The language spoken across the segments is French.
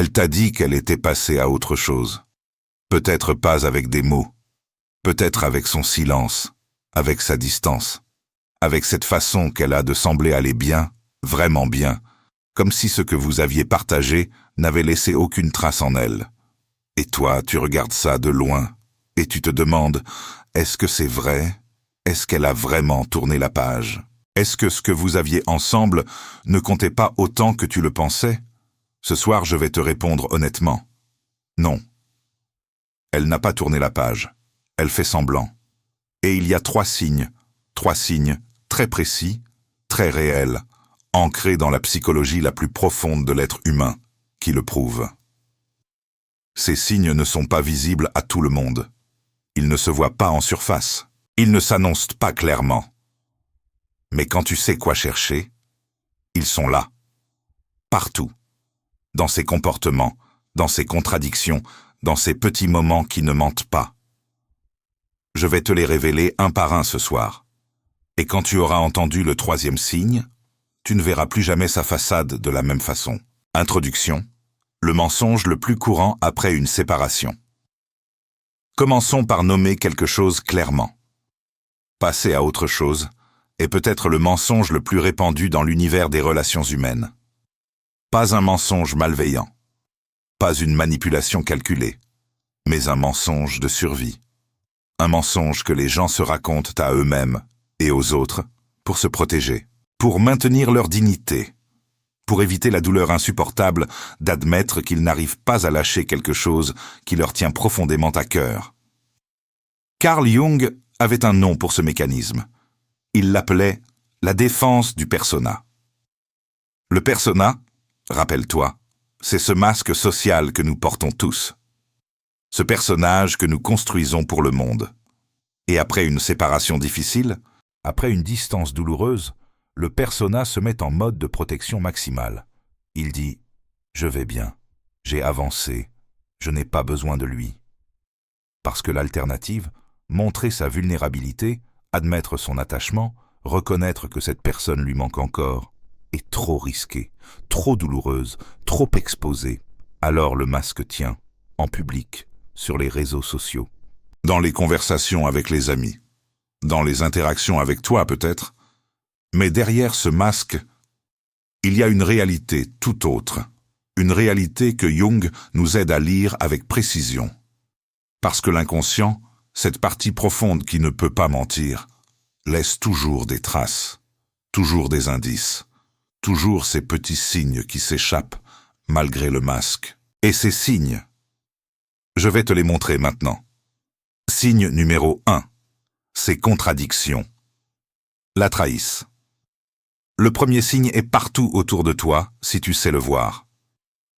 Elle t'a dit qu'elle était passée à autre chose. Peut-être pas avec des mots, peut-être avec son silence, avec sa distance, avec cette façon qu'elle a de sembler aller bien, vraiment bien, comme si ce que vous aviez partagé n'avait laissé aucune trace en elle. Et toi, tu regardes ça de loin, et tu te demandes, est-ce que c'est vrai? Est-ce qu'elle a vraiment tourné la page? Est-ce que ce que vous aviez ensemble ne comptait pas autant que tu le pensais? Ce soir, je vais te répondre honnêtement. Non. Elle n'a pas tourné la page. Elle fait semblant. Et il y a trois signes très précis, très réels, ancrés dans la psychologie la plus profonde de l'être humain, qui le prouvent. Ces signes ne sont pas visibles à tout le monde. Ils ne se voient pas en surface. Ils ne s'annoncent pas clairement. Mais quand tu sais quoi chercher, ils sont là. Partout. Dans ses comportements, dans ses contradictions, dans ces petits moments qui ne mentent pas. Je vais te les révéler un par un ce soir. Et quand tu auras entendu le troisième signe, tu ne verras plus jamais sa façade de la même façon. Introduction. Le mensonge le plus courant après une séparation. Commençons par nommer quelque chose clairement. Passer à autre chose est peut-être le mensonge le plus répandu dans l'univers des relations humaines. Pas un mensonge malveillant, pas une manipulation calculée, mais un mensonge de survie. Un mensonge que les gens se racontent à eux-mêmes et aux autres pour se protéger, pour maintenir leur dignité, pour éviter la douleur insupportable d'admettre qu'ils n'arrivent pas à lâcher quelque chose qui leur tient profondément à cœur. Carl Jung avait un nom pour ce mécanisme. Il l'appelait la défense du persona. Le persona, rappelle-toi, c'est ce masque social que nous portons tous. Ce personnage que nous construisons pour le monde. Et après une séparation difficile, après une distance douloureuse, le persona se met en mode de protection maximale. Il dit « Je vais bien, j'ai avancé, je n'ai pas besoin de lui ». Parce que l'alternative, montrer sa vulnérabilité, admettre son attachement, reconnaître que cette personne lui manque encore, est trop risquée, trop douloureuse, trop exposée. Alors le masque tient, en public, sur les réseaux sociaux. Dans les conversations avec les amis, dans les interactions avec toi peut-être, mais derrière ce masque, il y a une réalité tout autre, une réalité que Jung nous aide à lire avec précision. Parce que l'inconscient, cette partie profonde qui ne peut pas mentir, laisse toujours des traces, toujours des indices, toujours ces petits signes qui s'échappent malgré le masque. Et ces signes, je vais te les montrer maintenant. Signe numéro 1, ces contradictions. La trahissent. Le premier signe est partout autour de toi, si tu sais le voir.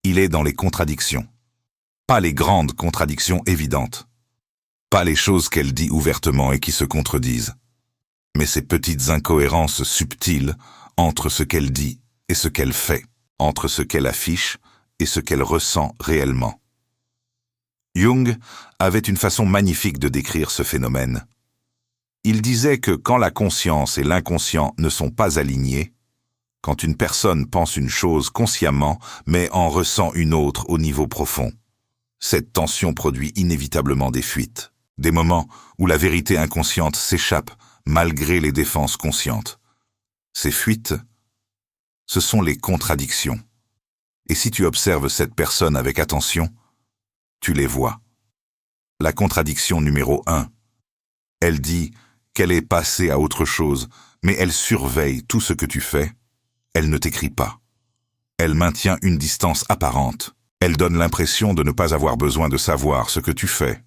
Il est dans les contradictions. Pas les grandes contradictions évidentes. Pas les choses qu'elle dit ouvertement et qui se contredisent. Mais ces petites incohérences subtiles entre ce qu'elle dit et ce qu'elle fait, entre ce qu'elle affiche et ce qu'elle ressent réellement. Jung avait une façon magnifique de décrire ce phénomène. Il disait que quand la conscience et l'inconscient ne sont pas alignés, quand une personne pense une chose consciemment mais en ressent une autre au niveau profond, cette tension produit inévitablement des fuites, des moments où la vérité inconsciente s'échappe malgré les défenses conscientes. Ces fuites, ce sont les contradictions. Et si tu observes cette personne avec attention, tu les vois. La contradiction numéro 1. Elle dit qu'elle est passée à autre chose, mais elle surveille tout ce que tu fais. Elle ne t'écrit pas. Elle maintient une distance apparente. Elle donne l'impression de ne pas avoir besoin de savoir ce que tu fais.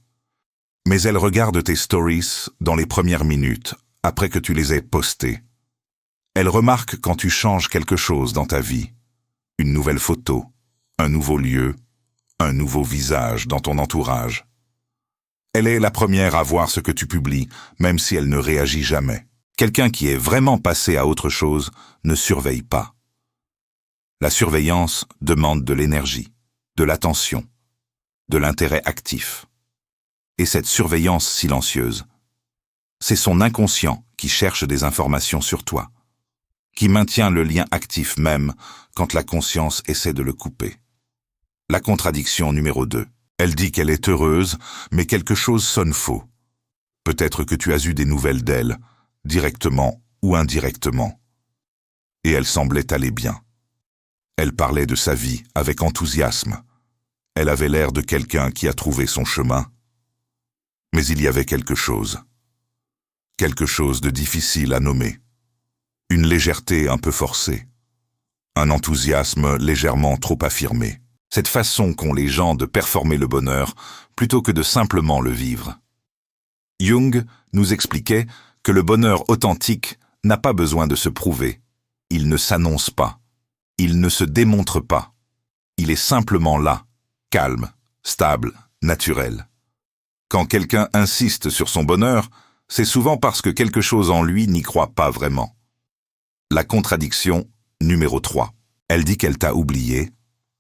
Mais elle regarde tes stories dans les premières minutes, après que tu les aies postées. Elle remarque quand tu changes quelque chose dans ta vie. Une nouvelle photo, un nouveau lieu, un nouveau visage dans ton entourage. Elle est la première à voir ce que tu publies, même si elle ne réagit jamais. Quelqu'un qui est vraiment passé à autre chose ne surveille pas. La surveillance demande de l'énergie, de l'attention, de l'intérêt actif. Et cette surveillance silencieuse, c'est son inconscient qui cherche des informations sur toi, qui maintient le lien actif même quand la conscience essaie de le couper. La contradiction numéro 2. Elle dit qu'elle est heureuse, mais quelque chose sonne faux. Peut-être que tu as eu des nouvelles d'elle, directement ou indirectement. Et elle semblait aller bien. Elle parlait de sa vie avec enthousiasme. Elle avait l'air de quelqu'un qui a trouvé son chemin. Mais il y avait quelque chose. Quelque chose de difficile à nommer. Une légèreté un peu forcée. Un enthousiasme légèrement trop affirmé. Cette façon qu'ont les gens de performer le bonheur plutôt que de simplement le vivre. Jung nous expliquait que le bonheur authentique n'a pas besoin de se prouver. Il ne s'annonce pas. Il ne se démontre pas. Il est simplement là, calme, stable, naturel. Quand quelqu'un insiste sur son bonheur, c'est souvent parce que quelque chose en lui n'y croit pas vraiment. La contradiction numéro 3. Elle dit qu'elle t'a oublié,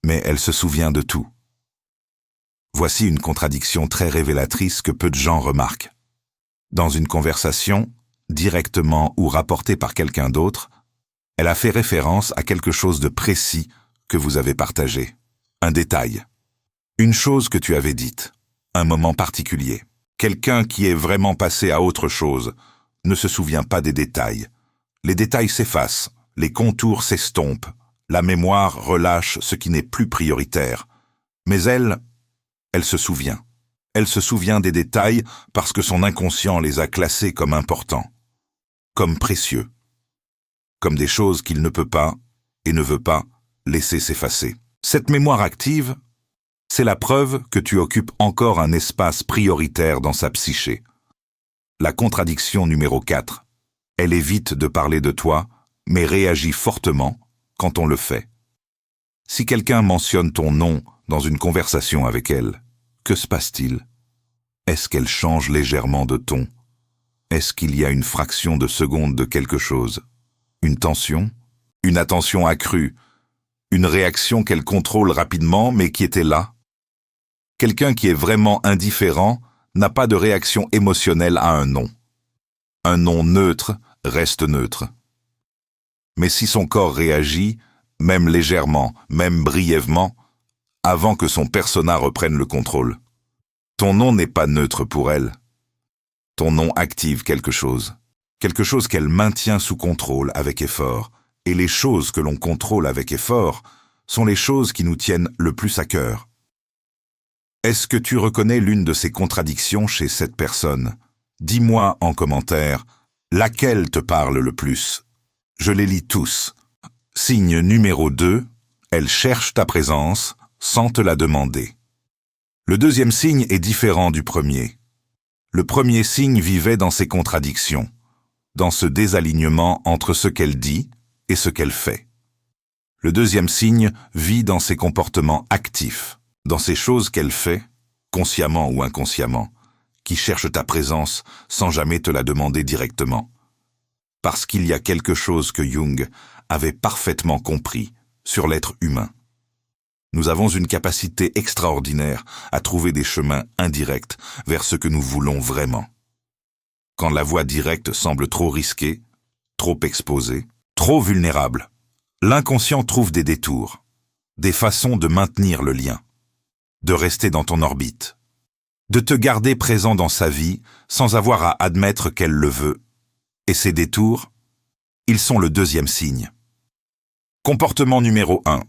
mais elle se souvient de tout. Voici une contradiction très révélatrice que peu de gens remarquent. Dans une conversation, directement ou rapportée par quelqu'un d'autre, elle a fait référence à quelque chose de précis que vous avez partagé. Un détail. Une chose que tu avais dite. Un moment particulier. Quelqu'un qui est vraiment passé à autre chose ne se souvient pas des détails. Les détails s'effacent, les contours s'estompent, la mémoire relâche ce qui n'est plus prioritaire. Mais elle se souvient. Elle se souvient des détails parce que son inconscient les a classés comme importants, comme précieux, comme des choses qu'il ne peut pas et ne veut pas laisser s'effacer. Cette mémoire active, c'est la preuve que tu occupes encore un espace prioritaire dans sa psyché. La contradiction numéro 4. Elle évite de parler de toi, mais réagit fortement quand on le fait. Si quelqu'un mentionne ton nom dans une conversation avec elle, que se passe-t-il? Est-ce qu'elle change légèrement de ton? Est-ce qu'il y a une fraction de seconde de quelque chose? Une tension? Une attention accrue? Une réaction qu'elle contrôle rapidement mais qui était là? Quelqu'un qui est vraiment indifférent n'a pas de réaction émotionnelle à un non. Un non neutre reste neutre. Mais si son corps réagit, même légèrement, même brièvement, avant que son persona reprenne le contrôle, ton non n'est pas neutre pour elle. Ton non active quelque chose qu'elle maintient sous contrôle avec effort, et les choses que l'on contrôle avec effort sont les choses qui nous tiennent le plus à cœur. Est-ce que tu reconnais l'une de ces contradictions chez cette personne? Dis-moi en commentaire, laquelle te parle le plus? Je les lis tous. Signe numéro 2, elle cherche ta présence sans te la demander. Le deuxième signe est différent du premier. Le premier signe vivait dans ses contradictions, dans ce désalignement entre ce qu'elle dit et ce qu'elle fait. Le deuxième signe vit dans ses comportements actifs, dans ces choses qu'elle fait, consciemment ou inconsciemment, qui cherchent ta présence sans jamais te la demander directement. Parce qu'il y a quelque chose que Jung avait parfaitement compris sur l'être humain. Nous avons une capacité extraordinaire à trouver des chemins indirects vers ce que nous voulons vraiment. Quand la voie directe semble trop risquée, trop exposée, trop vulnérable, l'inconscient trouve des détours, des façons de maintenir le lien, de rester dans ton orbite, de te garder présent dans sa vie sans avoir à admettre qu'elle le veut. Et ces détours, ils sont le deuxième signe. Comportement numéro 1.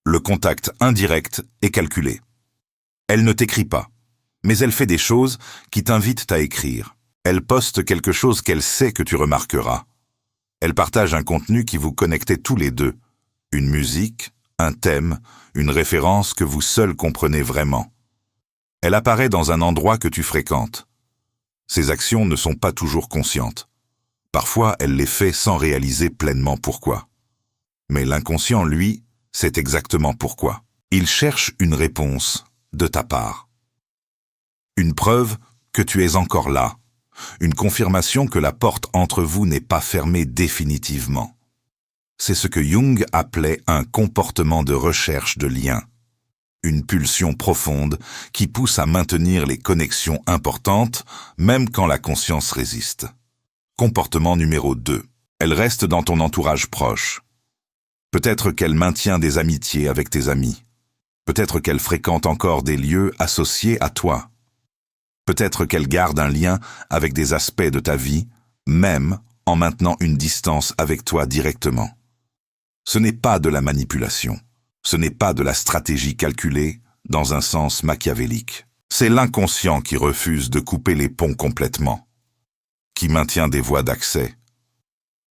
Le contact indirect est calculé. Elle ne t'écrit pas, mais elle fait des choses qui t'invitent à écrire. Elle poste quelque chose qu'elle sait que tu remarqueras. Elle partage un contenu qui vous connectait tous les deux. Une musique, un thème, une référence que vous seuls comprenez vraiment. Elle apparaît dans un endroit que tu fréquentes. Ses actions ne sont pas toujours conscientes. Parfois, elle les fait sans réaliser pleinement pourquoi. Mais l'inconscient, lui, sait exactement pourquoi. Il cherche une réponse de ta part. Une preuve que tu es encore là. Une confirmation que la porte entre vous n'est pas fermée définitivement. C'est ce que Jung appelait un comportement de recherche de lien. Une pulsion profonde qui pousse à maintenir les connexions importantes, même quand la conscience résiste. Comportement numéro 2. Elle reste dans ton entourage proche. Peut-être qu'elle maintient des amitiés avec tes amis. Peut-être qu'elle fréquente encore des lieux associés à toi. Peut-être qu'elle garde un lien avec des aspects de ta vie, même en maintenant une distance avec toi directement. Ce n'est pas de la manipulation. Ce n'est pas de la stratégie calculée dans un sens machiavélique. C'est l'inconscient qui refuse de couper les ponts complètement, qui maintient des voies d'accès,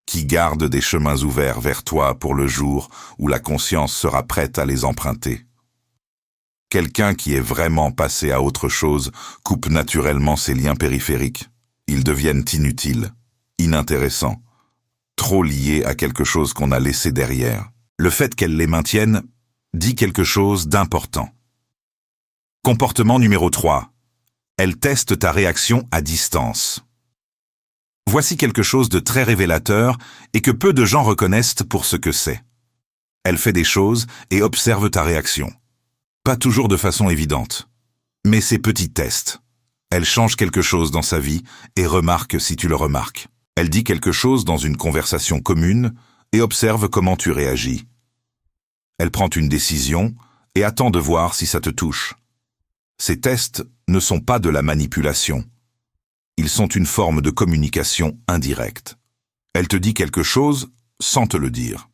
qui garde des chemins ouverts vers toi pour le jour où la conscience sera prête à les emprunter. Quelqu'un qui est vraiment passé à autre chose coupe naturellement ses liens périphériques. Ils deviennent inutiles, inintéressants, trop liés à quelque chose qu'on a laissé derrière. Le fait qu'elle les maintienne dit quelque chose d'important. Comportement numéro 3. Elle teste ta réaction à distance. Voici quelque chose de très révélateur et que peu de gens reconnaissent pour ce que c'est. Elle fait des choses et observe ta réaction. Pas toujours de façon évidente. Mais ces petits tests. Elle change quelque chose dans sa vie et remarque si tu le remarques. Elle dit quelque chose dans une conversation commune et observe comment tu réagis. Elle prend une décision et attend de voir si ça te touche. Ces tests ne sont pas de la manipulation. Ils sont une forme de communication indirecte. Elle te dit quelque chose sans te le dire.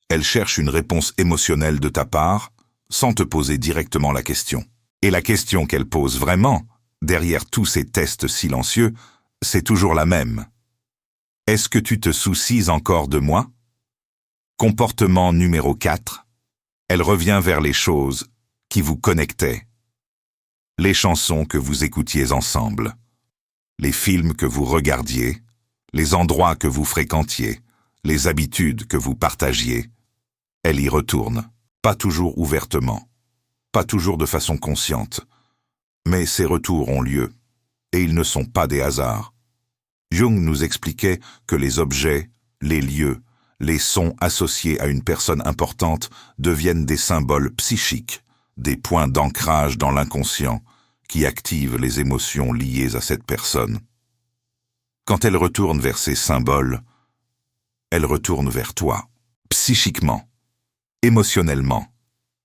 Elle cherche une réponse émotionnelle de ta part sans te poser directement la question. Et la question qu'elle pose vraiment, derrière tous ces tests silencieux, c'est toujours la même. Est-ce que tu te soucies encore de moi? Comportement numéro 4. Elle revient vers les choses qui vous connectaient. Les chansons que vous écoutiez ensemble, les films que vous regardiez, les endroits que vous fréquentiez, les habitudes que vous partagiez. Elle y retourne, pas toujours ouvertement, pas toujours de façon consciente, mais ces retours ont lieu, et ils ne sont pas des hasards. Jung nous expliquait que les objets, les lieux, les sons associés à une personne importante deviennent des symboles psychiques, des points d'ancrage dans l'inconscient qui activent les émotions liées à cette personne. Quand elle retourne vers ces symboles, elle retourne vers toi, psychiquement, émotionnellement,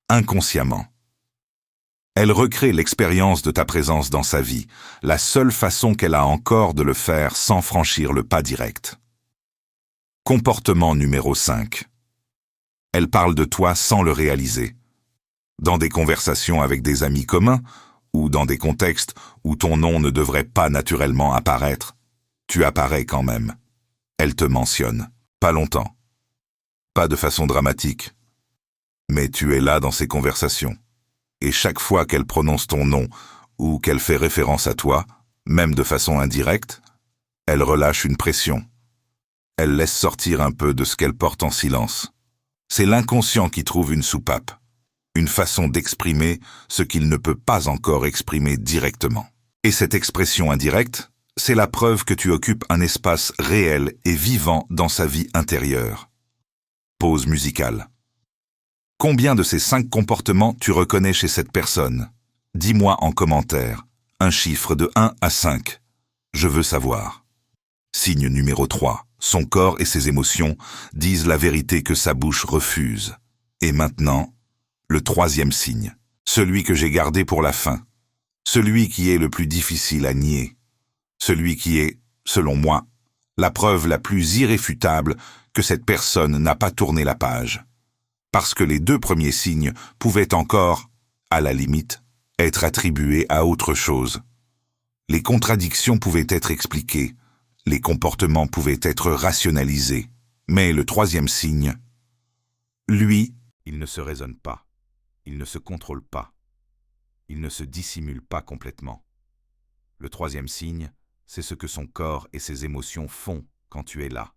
inconsciemment. Elle recrée l'expérience de ta présence dans sa vie, la seule façon qu'elle a encore de le faire sans franchir le pas direct. Comportement numéro 5. Elle parle de toi sans le réaliser. Dans des conversations avec des amis communs, ou dans des contextes où ton nom ne devrait pas naturellement apparaître, tu apparais quand même. Elle te mentionne. Pas longtemps. Pas de façon dramatique. Mais tu es là dans ces conversations. Et chaque fois qu'elle prononce ton nom ou qu'elle fait référence à toi, même de façon indirecte, elle relâche une pression. Elle laisse sortir un peu de ce qu'elle porte en silence. C'est l'inconscient qui trouve une soupape, une façon d'exprimer ce qu'il ne peut pas encore exprimer directement. Et cette expression indirecte, c'est la preuve que tu occupes un espace réel et vivant dans sa vie intérieure. Pause musicale. Combien de ces 5 comportements tu reconnais chez cette personne? Dis-moi en commentaire. Un chiffre de 1 à 5. Je veux savoir. Signe numéro 3. Son corps et ses émotions disent la vérité que sa bouche refuse. Et maintenant, le 3e signe. Celui que j'ai gardé pour la fin. Celui qui est le plus difficile à nier. Celui qui est, selon moi, la preuve la plus irréfutable que cette personne n'a pas tourné la page. Parce que les 2 premiers signes pouvaient encore, à la limite, être attribués à autre chose. Les contradictions pouvaient être expliquées, les comportements pouvaient être rationalisés, mais le 3e signe, lui, il ne se raisonne pas, il ne se contrôle pas, il ne se dissimule pas complètement. Le 3e signe, c'est ce que son corps et ses émotions font quand tu es là.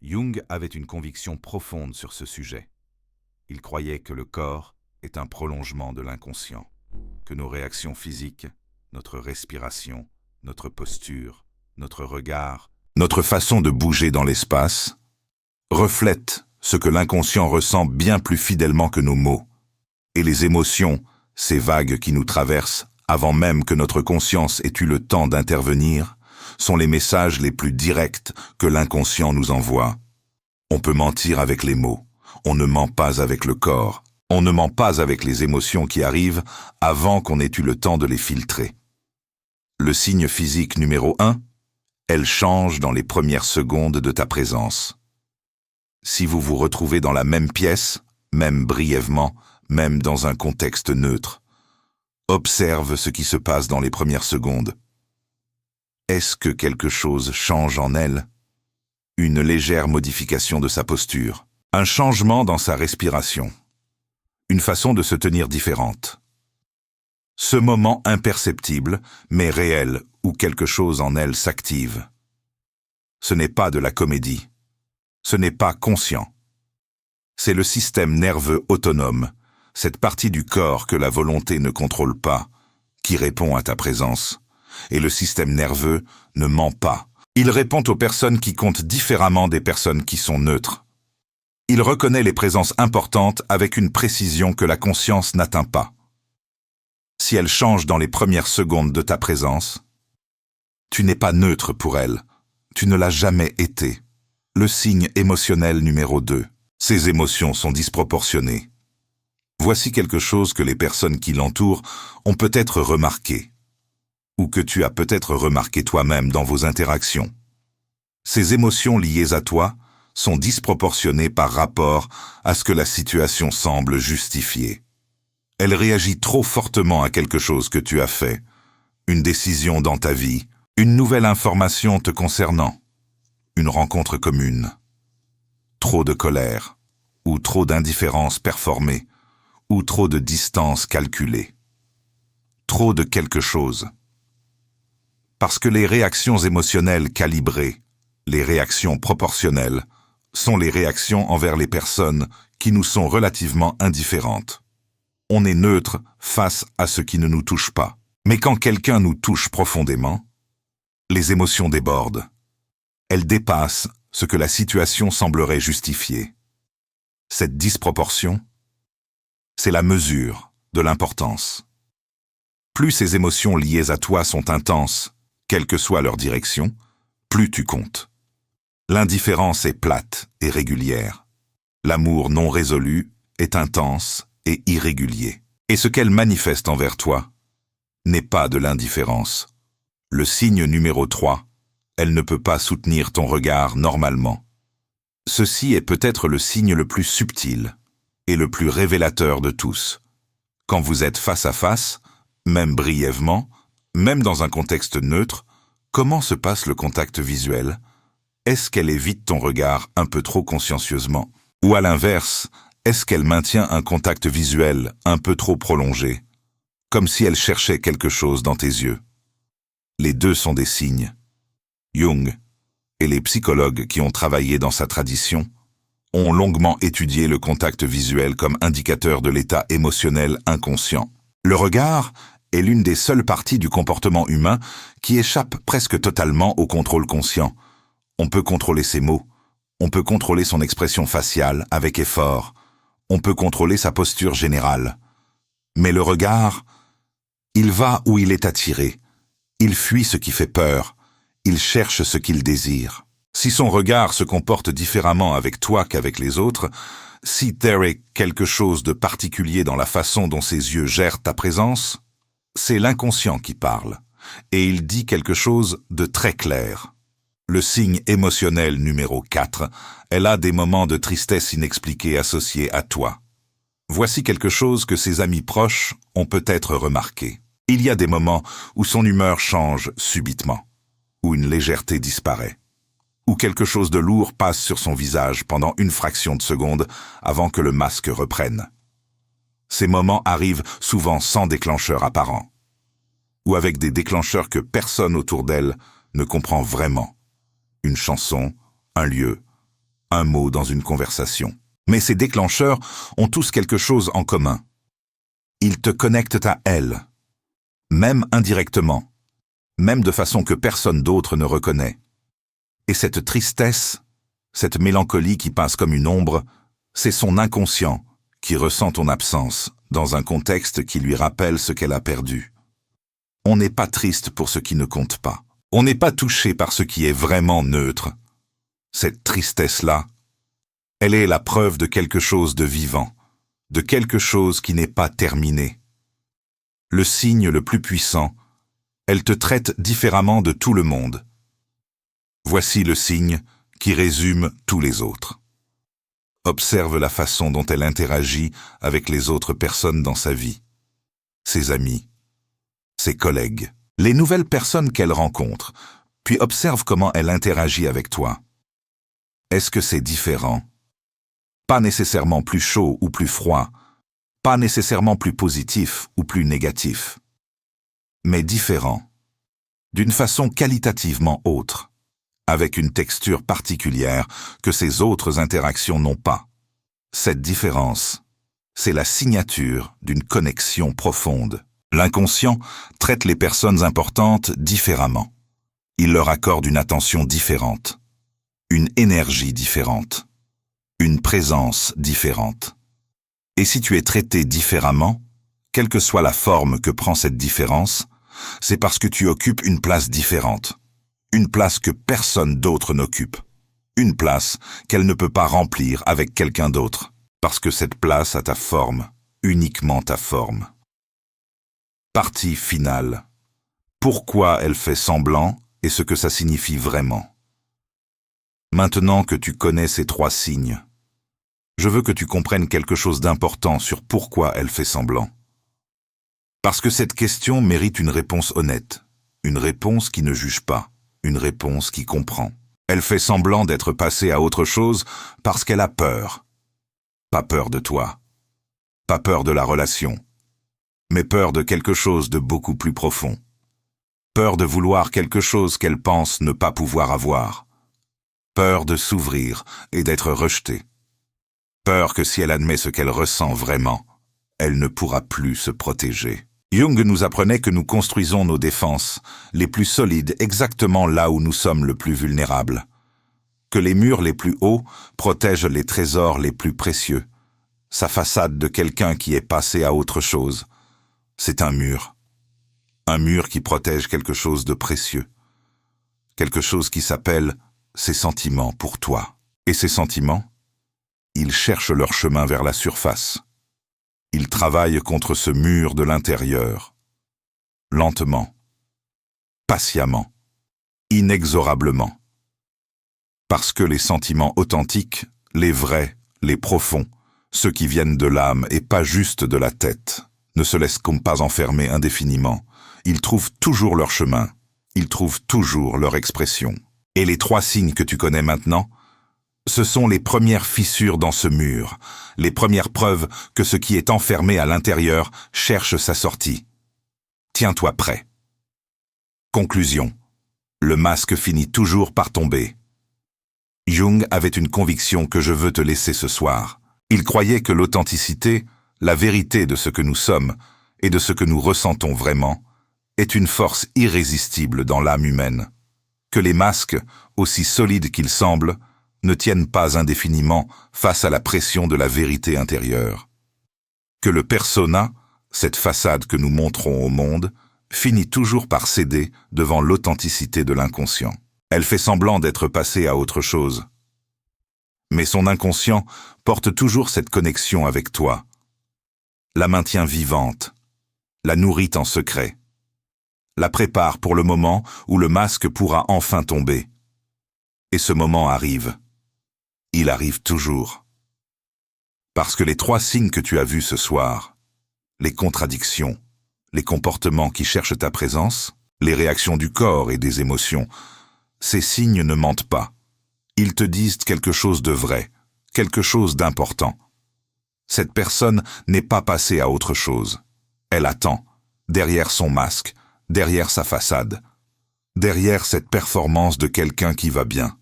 Jung avait une conviction profonde sur ce sujet. Il croyait que le corps est un prolongement de l'inconscient, que nos réactions physiques, notre respiration, notre posture, notre regard, notre façon de bouger dans l'espace, reflètent ce que l'inconscient ressent bien plus fidèlement que nos mots. Et les émotions, ces vagues qui nous traversent avant même que notre conscience ait eu le temps d'intervenir, sont les messages les plus directs que l'inconscient nous envoie. On peut mentir avec les mots. On ne ment pas avec le corps. On ne ment pas avec les émotions qui arrivent avant qu'on ait eu le temps de les filtrer. Le signe physique numéro 1, elle change dans les premières secondes de ta présence. Si vous vous retrouvez dans la même pièce, même brièvement, même dans un contexte neutre, observe ce qui se passe dans les premières secondes. Est-ce que quelque chose change en elle? Une légère modification de sa posture, un changement dans sa respiration, une façon de se tenir différente. Ce moment imperceptible, mais réel, où quelque chose en elle s'active. Ce n'est pas de la comédie. Ce n'est pas conscient. C'est le système nerveux autonome, cette partie du corps que la volonté ne contrôle pas, qui répond à ta présence. Et le système nerveux ne ment pas. Il répond aux personnes qui comptent différemment des personnes qui sont neutres. Il reconnaît les présences importantes avec une précision que la conscience n'atteint pas. Si elle change dans les premières secondes de ta présence, tu n'es pas neutre pour elle. Tu ne l'as jamais été. Le signe émotionnel numéro 2. Ces émotions sont disproportionnées. Voici quelque chose que les personnes qui l'entourent ont peut-être remarqué, ou que tu as peut-être remarqué toi-même dans vos interactions. Ces émotions liées à toi sont disproportionnées par rapport à ce que la situation semble justifier. Elle réagit trop fortement à quelque chose que tu as fait, une décision dans ta vie, une nouvelle information te concernant, une rencontre commune. Trop de colère, ou trop d'indifférence performée, ou trop de distance calculée. Trop de quelque chose. Parce que les réactions émotionnelles calibrées, les réactions proportionnelles, sont les réactions envers les personnes qui nous sont relativement indifférentes. On est neutre face à ce qui ne nous touche pas. Mais quand quelqu'un nous touche profondément, les émotions débordent. Elles dépassent ce que la situation semblerait justifier. Cette disproportion, c'est la mesure de l'importance. Plus ces émotions liées à toi sont intenses, quelle que soit leur direction, plus tu comptes. L'indifférence est plate et régulière. L'amour non résolu est intense et irrégulier. Et ce qu'elle manifeste envers toi n'est pas de l'indifférence. Le signe numéro 3, elle ne peut pas soutenir ton regard normalement. Ceci est peut-être le signe le plus subtil et le plus révélateur de tous. Quand vous êtes face à face, même brièvement, même dans un contexte neutre, comment se passe le contact visuel? Est-ce qu'elle évite ton regard un peu trop consciencieusement? Ou à l'inverse, est-ce qu'elle maintient un contact visuel un peu trop prolongé, comme si elle cherchait quelque chose dans tes yeux? Les deux sont des signes. Jung et les psychologues qui ont travaillé dans sa tradition ont longuement étudié le contact visuel comme indicateur de l'état émotionnel inconscient. Le regard est l'une des seules parties du comportement humain qui échappe presque totalement au contrôle conscient. On peut contrôler ses mots, on peut contrôler son expression faciale avec effort, on peut contrôler sa posture générale. Mais le regard, il va où il est attiré, il fuit ce qui fait peur, il cherche ce qu'il désire. Si son regard se comporte différemment avec toi qu'avec les autres, si there est quelque chose de particulier dans la façon dont ses yeux gèrent ta présence, c'est l'inconscient qui parle, et il dit quelque chose de très clair. Le signe émotionnel numéro 4, elle a des moments de tristesse inexpliqués associés à toi. Voici quelque chose que ses amis proches ont peut-être remarqué. Il y a des moments où son humeur change subitement, où une légèreté disparaît, où quelque chose de lourd passe sur son visage pendant une fraction de seconde avant que le masque reprenne. Ces moments arrivent souvent sans déclencheur apparent, ou avec des déclencheurs que personne autour d'elle ne comprend vraiment. Une chanson, un lieu, un mot dans une conversation. Mais ces déclencheurs ont tous quelque chose en commun. Ils te connectent à elle, même indirectement, même de façon que personne d'autre ne reconnaît. Et cette tristesse, cette mélancolie qui passe comme une ombre, c'est son inconscient qui ressent ton absence dans un contexte qui lui rappelle ce qu'elle a perdu. On n'est pas triste pour ce qui ne compte pas. On n'est pas touché par ce qui est vraiment neutre. Cette tristesse-là, elle est la preuve de quelque chose de vivant, de quelque chose qui n'est pas terminé. Le signe le plus puissant, elle te traite différemment de tout le monde. Voici le signe qui résume tous les autres. Observe la façon dont elle interagit avec les autres personnes dans sa vie, ses amis, ses collègues, les nouvelles personnes qu'elle rencontre, puis observe comment elle interagit avec toi. Est-ce que c'est différent? Pas nécessairement plus chaud ou plus froid, pas nécessairement plus positif ou plus négatif, mais différent, d'une façon qualitativement autre, avec une texture particulière que ces autres interactions n'ont pas. Cette différence, c'est la signature d'une connexion profonde. L'inconscient traite les personnes importantes différemment. Il leur accorde une attention différente, une énergie différente, une présence différente. Et si tu es traité différemment, quelle que soit la forme que prend cette différence, c'est parce que tu occupes une place différente, une place que personne d'autre n'occupe, une place qu'elle ne peut pas remplir avec quelqu'un d'autre, parce que cette place a ta forme, uniquement ta forme. Partie finale. Pourquoi elle fait semblant et ce que ça signifie vraiment. Maintenant que tu connais ces 3 signes, je veux que tu comprennes quelque chose d'important sur pourquoi elle fait semblant. Parce que cette question mérite une réponse honnête, une réponse qui ne juge pas, une réponse qui comprend. Elle fait semblant d'être passée à autre chose parce qu'elle a peur. Pas peur de toi, pas peur de la relation, mais peur de quelque chose de beaucoup plus profond. Peur de vouloir quelque chose qu'elle pense ne pas pouvoir avoir. Peur de s'ouvrir et d'être rejetée. Peur que si elle admet ce qu'elle ressent vraiment, elle ne pourra plus se protéger. Jung nous apprenait que nous construisons nos défenses, les plus solides exactement là où nous sommes le plus vulnérables. Que les murs les plus hauts protègent les trésors les plus précieux. Sa façade de quelqu'un qui est passé à autre chose, c'est un mur. Un mur qui protège quelque chose de précieux. Quelque chose qui s'appelle ses sentiments pour toi. Et ces sentiments, ils cherchent leur chemin vers la surface. Ils travaillent contre ce mur de l'intérieur. Lentement, patiemment, inexorablement. Parce que les sentiments authentiques, les vrais, les profonds, ceux qui viennent de l'âme et pas juste de la tête, ne se laissent comme pas enfermer indéfiniment. Ils trouvent toujours leur chemin, ils trouvent toujours leur expression. Et les 3 signes que tu connais maintenant, ce sont les premières fissures dans ce mur, les premières preuves que ce qui est enfermé à l'intérieur cherche sa sortie. Tiens-toi prêt. Conclusion. Le masque finit toujours par tomber. Jung avait une conviction que je veux te laisser ce soir. Il croyait que l'authenticité, la vérité de ce que nous sommes et de ce que nous ressentons vraiment, est une force irrésistible dans l'âme humaine. Que les masques, aussi solides qu'ils semblent, ne tiennent pas indéfiniment face à la pression de la vérité intérieure. Que le persona, cette façade que nous montrons au monde, finit toujours par céder devant l'authenticité de l'inconscient. Elle fait semblant d'être passée à autre chose. Mais son inconscient porte toujours cette connexion avec toi, la maintient vivante, la nourrit en secret, la prépare pour le moment où le masque pourra enfin tomber. Et ce moment arrive. Il arrive toujours. Parce que les 3 signes que tu as vus ce soir, les contradictions, les comportements qui cherchent ta présence, les réactions du corps et des émotions, ces signes ne mentent pas. Ils te disent quelque chose de vrai, quelque chose d'important. Cette personne n'est pas passée à autre chose. Elle attend, derrière son masque, derrière sa façade, derrière cette performance de quelqu'un qui va bien.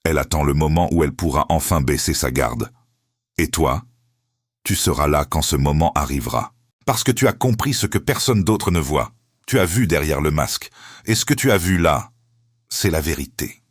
Elle attend le moment où elle pourra enfin baisser sa garde. Et toi, tu seras là quand ce moment arrivera. Parce que tu as compris ce que personne d'autre ne voit. Tu as vu derrière le masque. Et ce que tu as vu là, c'est la vérité.